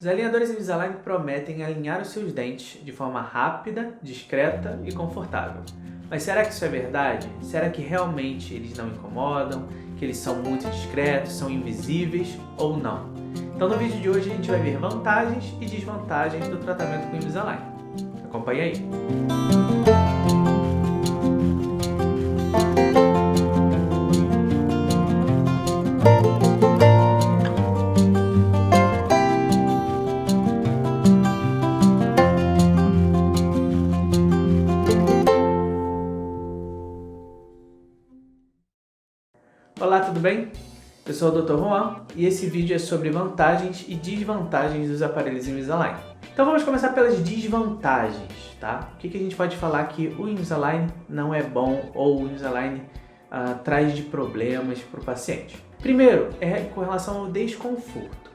Os alinhadores Invisalign prometem alinhar os seus dentes de forma rápida, discreta e confortável. Mas será que isso é verdade? Será que realmente eles não incomodam? Que eles são muito discretos, são invisíveis ou não? Então no vídeo de hoje a gente vai ver vantagens e desvantagens do tratamento com Invisalign. Acompanhe aí! Olá, tudo bem? Eu sou o Dr. Juan e esse vídeo é sobre vantagens e desvantagens dos aparelhos Invisalign. Então vamos começar pelas desvantagens, tá? O que a gente pode falar que o Invisalign não é bom ou o Invisalign traz de problemas para o paciente? Primeiro, é com relação ao desconforto.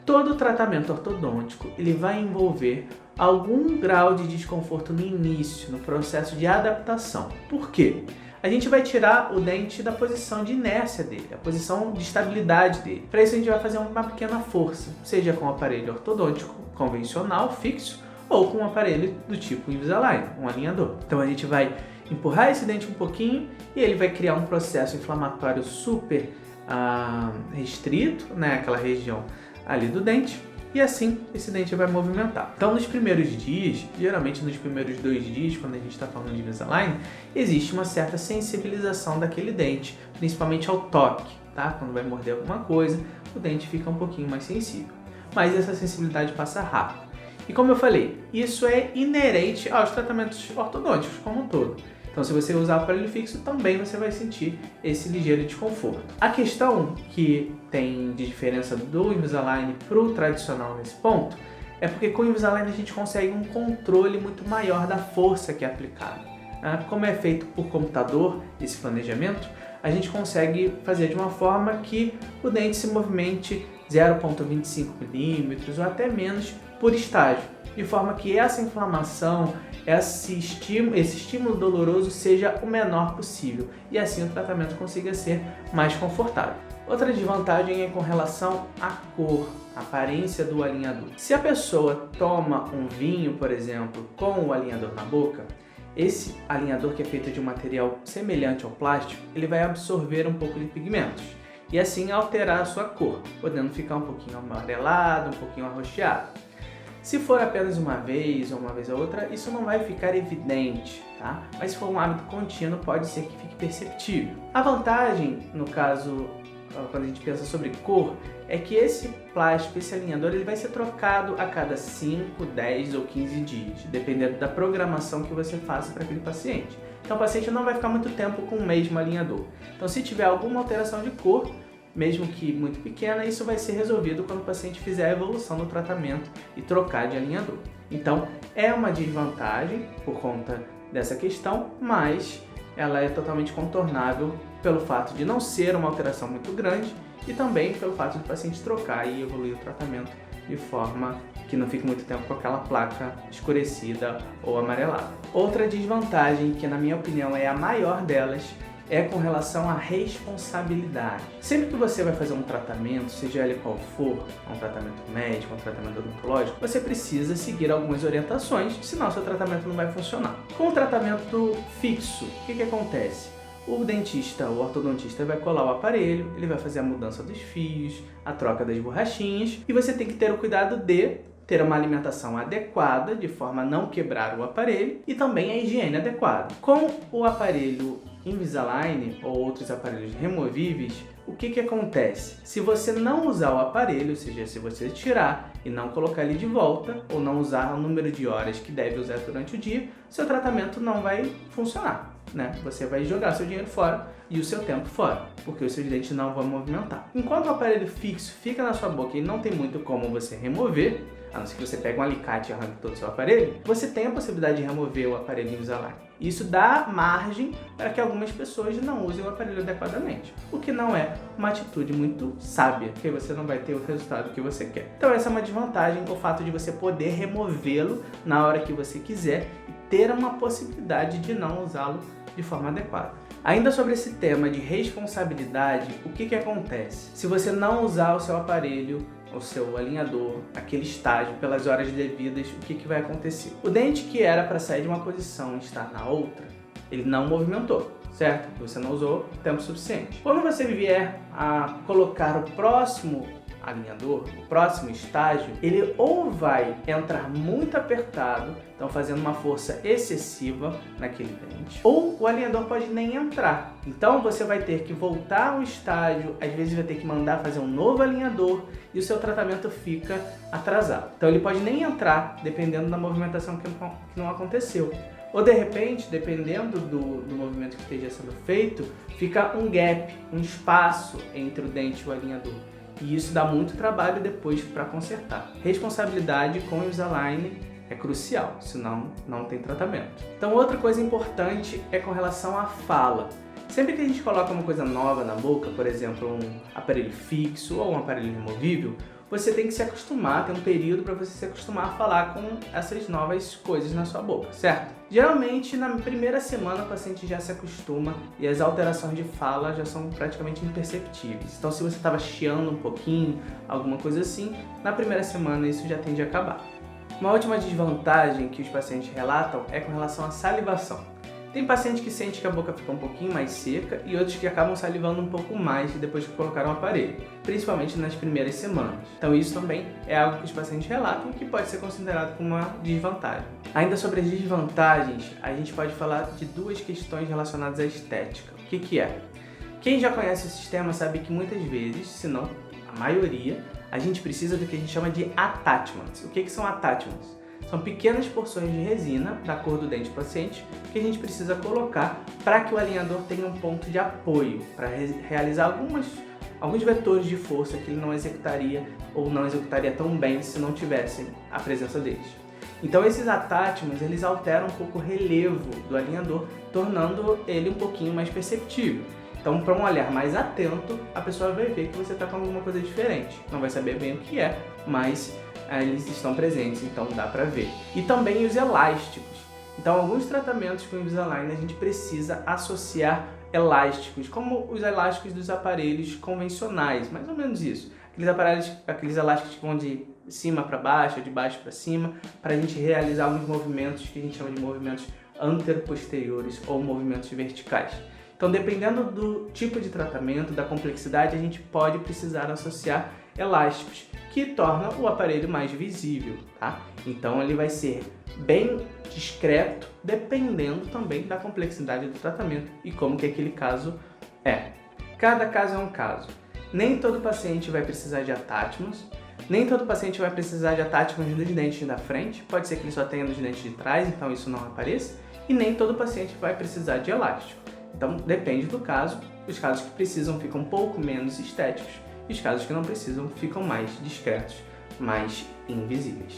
Todo tratamento ortodôntico ele vai envolver algum grau de desconforto no início, no processo de adaptação. Por quê? A gente vai tirar o dente da posição de inércia dele, a posição de estabilidade dele. Para isso a gente vai fazer uma pequena força, seja com um aparelho ortodôntico convencional, fixo, ou com um aparelho do tipo Invisalign, um alinhador. Então a gente vai empurrar esse dente um pouquinho e ele vai criar um processo inflamatório super restrito, né, aquela região ali do dente. E assim esse dente vai movimentar. Então nos primeiros dias, geralmente nos primeiros 2 dias, quando a gente está falando de Invisalign, existe uma certa sensibilização daquele dente, principalmente ao toque, tá? Quando vai morder alguma coisa, o dente fica um pouquinho mais sensível. Mas essa sensibilidade passa rápido. E como eu falei, isso é inerente aos tratamentos ortodônticos como um todo. Então se você usar o aparelho fixo, também você vai sentir esse ligeiro desconforto. A questão que tem de diferença do Invisalign para o tradicional nesse ponto, é porque com o Invisalign a gente consegue um controle muito maior da força que é aplicada. Como é feito por computador esse planejamento, a gente consegue fazer de uma forma que o dente se movimente 0,25 milímetros ou até menos por estágio, de forma que essa inflamação, esse estímulo doloroso seja o menor possível e assim o tratamento consiga ser mais confortável. Outra desvantagem é com relação à cor, à aparência do alinhador. Se a pessoa toma um vinho, por exemplo, com o alinhador na boca, esse alinhador, que é feito de um material semelhante ao plástico, ele vai absorver um pouco de pigmentos e assim alterar a sua cor, podendo ficar um pouquinho amarelado, um pouquinho arroxeado. Se for apenas uma vez ou outra, isso não vai ficar evidente, tá? Mas se for um hábito contínuo, pode ser que fique perceptível. A vantagem, no caso, quando a gente pensa sobre cor, é que esse plástico, esse alinhador, ele vai ser trocado a cada 5, 10 ou 15 dias, dependendo da programação que você faça para aquele paciente. Então o paciente não vai ficar muito tempo com o mesmo alinhador. Então se tiver alguma alteração de cor, mesmo que muito pequena, isso vai ser resolvido quando o paciente fizer a evolução do tratamento e trocar de alinhador. Então é uma desvantagem por conta dessa questão, mas ela é totalmente contornável pelo fato de não ser uma alteração muito grande e também pelo fato do paciente trocar e evoluir o tratamento de forma que não fique muito tempo com aquela placa escurecida ou amarelada. Outra desvantagem, que na minha opinião é a maior delas, é com relação à responsabilidade. Sempre que você vai fazer um tratamento, seja ele qual for, um tratamento médico, um tratamento odontológico, você precisa seguir algumas orientações, senão seu tratamento não vai funcionar. Com o tratamento fixo, o que acontece? O dentista, o ortodontista vai colar o aparelho, ele vai fazer a mudança dos fios, a troca das borrachinhas e você tem que ter o cuidado de ter uma alimentação adequada, de forma a não quebrar o aparelho e também a higiene adequada. Com o aparelho Invisalign ou outros aparelhos removíveis, o que acontece? Se você não usar o aparelho, ou seja, se você tirar e não colocar ele de volta, ou não usar o número de horas que deve usar durante o dia, seu tratamento não vai funcionar, né? Você vai jogar seu dinheiro fora e o seu tempo fora, porque os seus dentes não vão movimentar. Enquanto o aparelho fixo fica na sua boca e não tem muito como você remover, a não ser que você pegue um alicate e arranque todo o seu aparelho, você tem a possibilidade de remover o aparelho Invisalign. Isso dá margem para que algumas pessoas não usem o aparelho adequadamente, o que não é uma atitude muito sábia, porque você não vai ter o resultado que você quer. Então essa é uma desvantagem, o fato de você poder removê-lo na hora que você quiser e ter uma possibilidade de não usá-lo de forma adequada. Ainda sobre esse tema de responsabilidade, o que acontece? Se você não usar o seu aparelho o seu alinhador, aquele estágio, pelas horas devidas, o que vai acontecer? O dente que era para sair de uma posição e estar na outra, ele não movimentou, certo? Você não usou tempo suficiente. Quando você vier a colocar o próximo alinhador, o próximo estágio, ele ou vai entrar muito apertado, então fazendo uma força excessiva naquele dente, ou o alinhador pode nem entrar. Então você vai ter que voltar ao estágio, às vezes vai ter que mandar fazer um novo alinhador e o seu tratamento fica atrasado. Então ele pode nem entrar, dependendo da movimentação que não aconteceu. Ou de repente, dependendo do movimento que esteja sendo feito, fica um gap, um espaço entre o dente e o alinhador. E isso dá muito trabalho depois para consertar. Responsabilidade com o Invisalign é crucial, senão não tem tratamento. Então outra coisa importante é com relação à fala. Sempre que a gente coloca uma coisa nova na boca, por exemplo, um aparelho fixo ou um aparelho removível, você tem que se acostumar, tem um período para você se acostumar a falar com essas novas coisas na sua boca, certo? Geralmente, na primeira semana, o paciente já se acostuma e as alterações de fala já são praticamente imperceptíveis. Então, se você estava chiando um pouquinho, alguma coisa assim, na primeira semana isso já tende a acabar. Uma última desvantagem que os pacientes relatam é com relação à salivação. Tem paciente que sente que a boca fica um pouquinho mais seca e outros que acabam salivando um pouco mais depois que colocaram o aparelho, principalmente nas primeiras semanas. Então isso também é algo que os pacientes relatam que pode ser considerado como uma desvantagem. Ainda sobre as desvantagens, a gente pode falar de duas questões relacionadas à estética. O que é? Quem já conhece o sistema sabe que muitas vezes, se não a maioria, a gente precisa do que a gente chama de attachments. O que são attachments? São pequenas porções de resina da cor do dente do paciente que a gente precisa colocar para que o alinhador tenha um ponto de apoio, para realizar alguns vetores de força que ele não executaria ou não executaria tão bem se não tivessem a presença deles. Então esses attachments, eles alteram um pouco o relevo do alinhador, tornando ele um pouquinho mais perceptível. Então, para um olhar mais atento, a pessoa vai ver que você está com alguma coisa diferente. Não vai saber bem o que é, mas eles estão presentes, então dá para ver. E também os elásticos. Então, alguns tratamentos com Invisalign a gente precisa associar elásticos, como os elásticos dos aparelhos convencionais, mais ou menos isso. Aqueles elásticos que vão de cima para baixo, ou de baixo para cima, para a gente realizar alguns movimentos que a gente chama de movimentos anteroposteriores ou movimentos verticais. Então, dependendo do tipo de tratamento, da complexidade, a gente pode precisar associar elásticos, que torna o aparelho mais visível, tá? Então, ele vai ser bem discreto, dependendo também da complexidade do tratamento e como que aquele caso é. Cada caso é um caso. Nem todo paciente vai precisar de attachments, nem todo paciente vai precisar de attachments dos dentes da frente, pode ser que ele só tenha dos dentes de trás, então isso não apareça, e nem todo paciente vai precisar de elástico. Então, depende do caso. Os casos que precisam ficam um pouco menos estéticos e os casos que não precisam ficam mais discretos, mais invisíveis.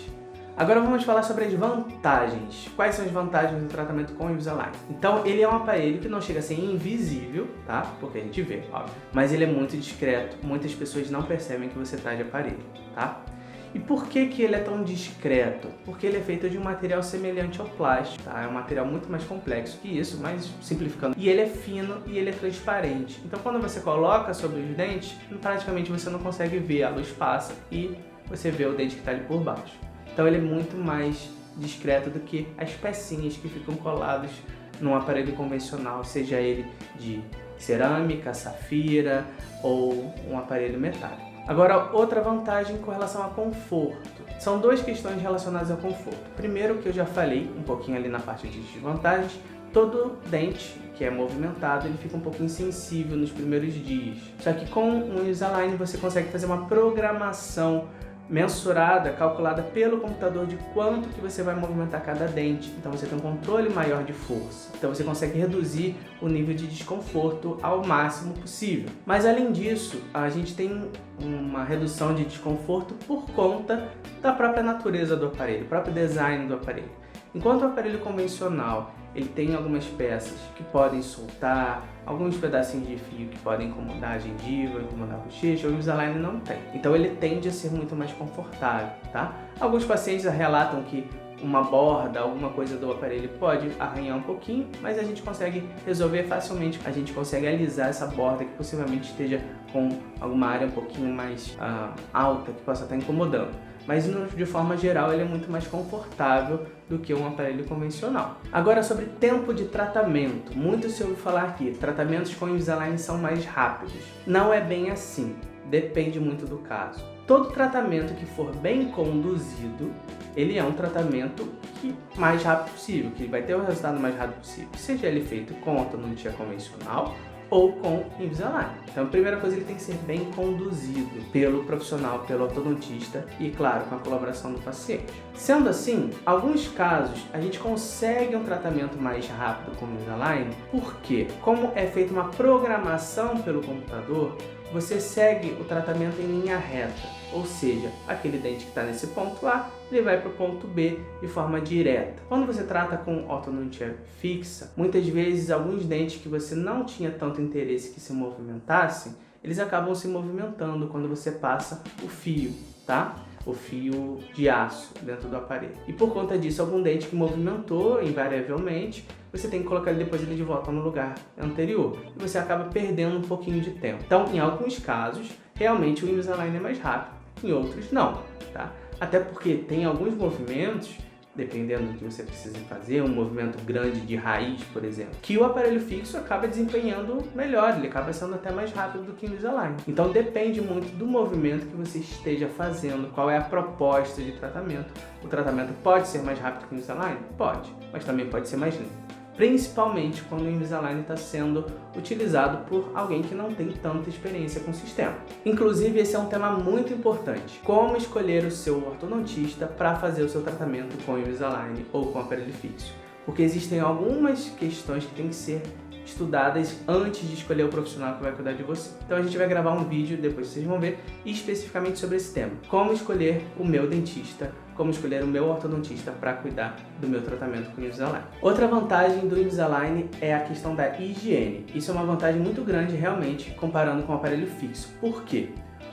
Agora vamos falar sobre as vantagens. Quais são as vantagens do tratamento com o Invisalign? Então, ele é um aparelho que não chega a ser invisível, tá? Porque a gente vê, óbvio. Mas ele é muito discreto. Muitas pessoas não percebem que você está de aparelho, tá? E por que ele é tão discreto? Porque ele é feito de um material semelhante ao plástico, tá? É um material muito mais complexo que isso, mas simplificando. E ele é fino e ele é transparente. Então, quando você coloca sobre os dentes, praticamente você não consegue ver, a luz passa e você vê o dente que está ali por baixo. Então, ele é muito mais discreto do que as pecinhas que ficam coladas num aparelho convencional, seja ele de cerâmica, safira ou um aparelho metálico. Agora, outra vantagem com relação a conforto. São duas questões relacionadas ao conforto. Primeiro, que eu já falei um pouquinho ali na parte de desvantagens, todo dente que é movimentado, ele fica um pouco insensível nos primeiros dias. Só que com o Invisalign você consegue fazer uma programação mensurada, calculada pelo computador de quanto que você vai movimentar cada dente. Então você tem um controle maior de força. Então você consegue reduzir o nível de desconforto ao máximo possível. Mas além disso, a gente tem uma redução de desconforto por conta da própria natureza do aparelho, do próprio design do aparelho. Enquanto o aparelho convencional ele tem algumas peças que podem soltar, alguns pedacinhos de fio que podem incomodar a gengiva, incomodar a bochecha, o Invisalign não tem. Então ele tende a ser muito mais confortável, tá? Alguns pacientes relatam que uma borda, alguma coisa do aparelho pode arranhar um pouquinho, mas a gente consegue resolver facilmente. A gente consegue alisar essa borda que possivelmente esteja com alguma área um pouquinho mais alta que possa estar incomodando. Mas de forma geral ele é muito mais confortável do que um aparelho convencional. Agora, sobre tempo de tratamento. Muito se ouve falar que tratamentos com Invisalign são mais rápidos. Não é bem assim, depende muito do caso. Todo tratamento que for bem conduzido, ele é um tratamento mais rápido possível, que vai ter o resultado mais rápido possível, seja ele feito com ortodontia convencional ou com Invisalign. Então a primeira coisa, ele tem que ser bem conduzido pelo profissional, pelo ortodontista e, claro, com a colaboração do paciente. Sendo assim, alguns casos a gente consegue um tratamento mais rápido com o Invisalign, porque como é feita uma programação pelo computador, você segue o tratamento em linha reta, ou seja, aquele dente que está nesse ponto A, ele vai para o ponto B de forma direta. Quando você trata com ortodontia fixa, muitas vezes alguns dentes que você não tinha tanto interesse que se movimentassem, eles acabam se movimentando quando você passa o fio, tá? O fio de aço dentro do aparelho. E por conta disso, algum dente que movimentou invariavelmente, você tem que colocar ele depois de volta no lugar anterior. E você acaba perdendo um pouquinho de tempo. Então, em alguns casos, realmente o Invisalign é mais rápido, em outros não, tá? Até porque tem alguns movimentos, dependendo do que você precisa fazer, um movimento grande de raiz, por exemplo, que o aparelho fixo acaba desempenhando melhor, ele acaba sendo até mais rápido do que o Invisalign. Então depende muito do movimento que você esteja fazendo, qual é a proposta de tratamento. O tratamento pode ser mais rápido que o Invisalign? Pode, mas também pode ser mais lento. Principalmente quando o Invisalign está sendo utilizado por alguém que não tem tanta experiência com o sistema. Inclusive, esse é um tema muito importante. Como escolher o seu ortodontista para fazer o seu tratamento com o Invisalign ou com o aparelho fixo? Porque existem algumas questões que têm que ser estudadas antes de escolher o profissional que vai cuidar de você. Então a gente vai gravar um vídeo, depois vocês vão ver, especificamente sobre esse tema. Como escolher o meu dentista, como escolher o meu ortodontista para cuidar do meu tratamento com o Invisalign. Outra vantagem do Invisalign é a questão da higiene. Isso é uma vantagem muito grande realmente comparando com o aparelho fixo. Por quê?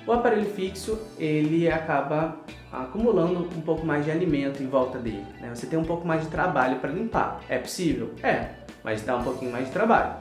O aparelho fixo, ele acaba acumulando um pouco mais de alimento em volta dele, né? Você tem um pouco mais de trabalho para limpar. É possível? É, mas dá um pouquinho mais de trabalho.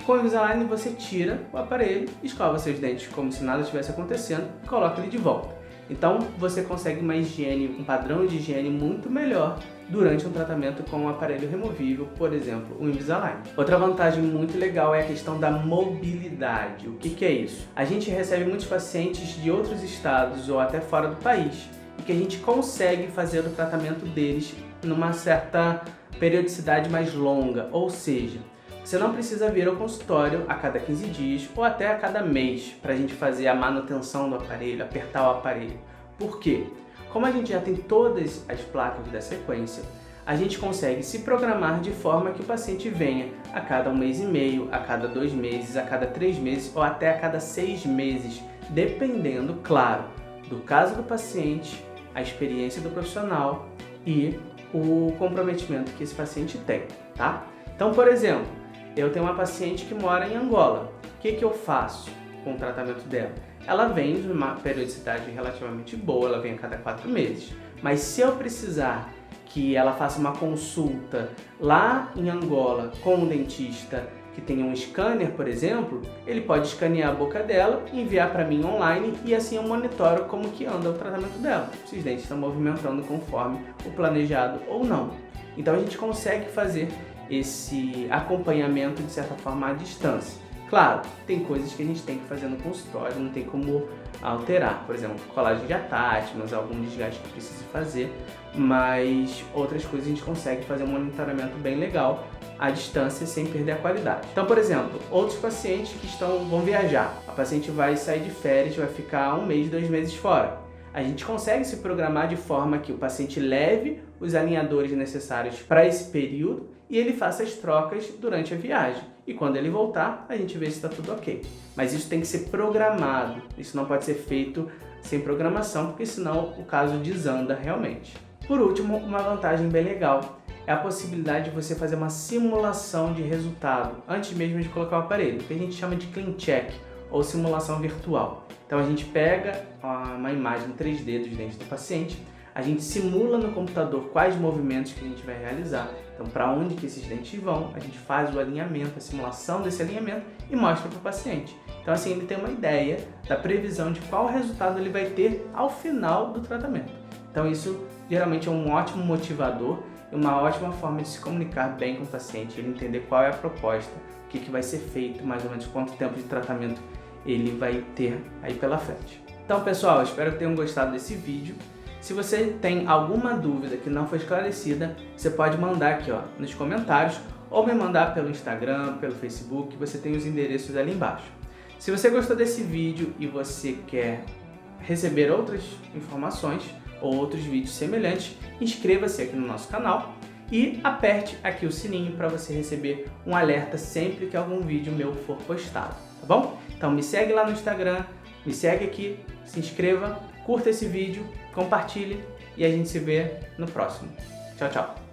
Com o Invisalign você tira o aparelho, escova seus dentes como se nada estivesse acontecendo e coloca ele de volta. Então você consegue uma higiene, um padrão de higiene muito melhor durante um tratamento com um aparelho removível, por exemplo, o Invisalign. Outra vantagem muito legal é a questão da mobilidade. O que é isso? A gente recebe muitos pacientes de outros estados ou até fora do país e que a gente consegue fazer o tratamento deles numa certa periodicidade mais longa, ou seja, você não precisa vir ao consultório a cada 15 dias ou até a cada mês para a gente fazer a manutenção do aparelho, apertar o aparelho. Por quê? Como a gente já tem todas as placas da sequência, a gente consegue se programar de forma que o paciente venha a cada 1 mês e meio, a cada 2 meses, a cada 3 meses ou até a cada 6 meses, dependendo, claro, do caso do paciente, a experiência do profissional e o comprometimento que esse paciente tem, tá? Então, por exemplo, eu tenho uma paciente que mora em Angola. O que eu faço com o tratamento dela? Ela vem de uma periodicidade relativamente boa, ela vem a cada 4 meses. Mas se eu precisar que ela faça uma consulta lá em Angola com um dentista que tenha um scanner, por exemplo, ele pode escanear a boca dela, enviar para mim online e assim eu monitoro como que anda o tratamento dela. Se os dentes estão movimentando conforme o planejado ou não. Então a gente consegue fazer esse acompanhamento de certa forma à distância. Claro, tem coisas que a gente tem que fazer no consultório, não tem como alterar, por exemplo, colagem de atáchimas, algum desgaste que precise fazer, mas outras coisas a gente consegue fazer um monitoramento bem legal à distância sem perder a qualidade. Então, por exemplo, outros pacientes que vão viajar, a paciente vai sair de férias, vai ficar 1 mês, 2 meses fora. A gente consegue se programar de forma que o paciente leve os alinhadores necessários para esse período e ele faça as trocas durante a viagem. E quando ele voltar, a gente vê se está tudo ok. Mas isso tem que ser programado, isso não pode ser feito sem programação, porque senão o caso desanda realmente. Por último, uma vantagem bem legal é a possibilidade de você fazer uma simulação de resultado antes mesmo de colocar o aparelho, que a gente chama de clean check ou simulação virtual. Então a gente pega uma imagem 3D dos dentes do paciente, A gente simula no computador quais movimentos que a gente vai realizar. Então, para onde que esses dentes vão, a gente faz o alinhamento, a simulação desse alinhamento e mostra para o paciente. Então, assim, ele tem uma ideia da previsão de qual resultado ele vai ter ao final do tratamento. Então, isso geralmente é um ótimo motivador e uma ótima forma de se comunicar bem com o paciente, ele entender qual é a proposta, o que vai ser feito, mais ou menos quanto tempo de tratamento ele vai ter aí pela frente. Então, pessoal, espero que tenham gostado desse vídeo. Se você tem alguma dúvida que não foi esclarecida, você pode mandar aqui nos comentários ou me mandar pelo Instagram, pelo Facebook, você tem os endereços ali embaixo. Se você gostou desse vídeo e você quer receber outras informações ou outros vídeos semelhantes, inscreva-se aqui no nosso canal e aperte aqui o sininho para você receber um alerta sempre que algum vídeo meu for postado, tá bom? Então me segue lá no Instagram, me segue aqui, se inscreva, curta esse vídeo, compartilhe e a gente se vê no próximo. Tchau, tchau!